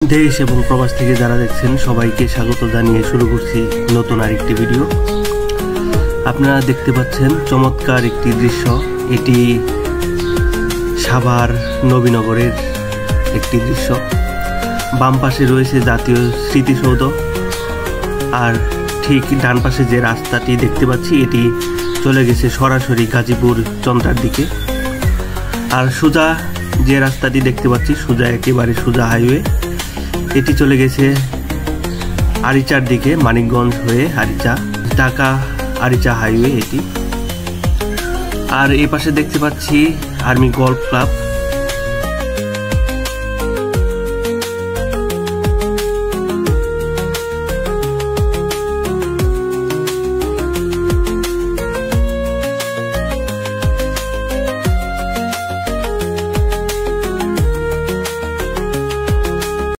দেশ এবং প্রবাস থেকে যারা দেখছেন সবাইকে স্বাগত জানিয়ে শুরু করছি নতুন আরেকটি ভিডিও। আপনারা দেখতে পাচ্ছেন চমৎকার একটি দৃশ্য। এটি সাভার নবীনগরের একটি দৃশ্য। বাম পাশে রয়েছে জাতীয় স্মৃতিসৌধ, আর ঠিক ডান পাশে যে রাস্তাটি দেখতে পাচ্ছি এটি চলে গেছে সরাসরি গাজীপুর চন্দ্রার দিকে। আর সোজা যে রাস্তাটি দেখতে পাচ্ছি সোজা একেবারে সোজা হাইওয়ে, এটি চলে গেছে আরিচার দিকে, মানিকগঞ্জ হয়ে আরিচা, ঢাকা আরিচা হাইওয়ে এটি। আর এই পাশে দেখতে পাচ্ছি আর্মি গল্ফ ক্লাব।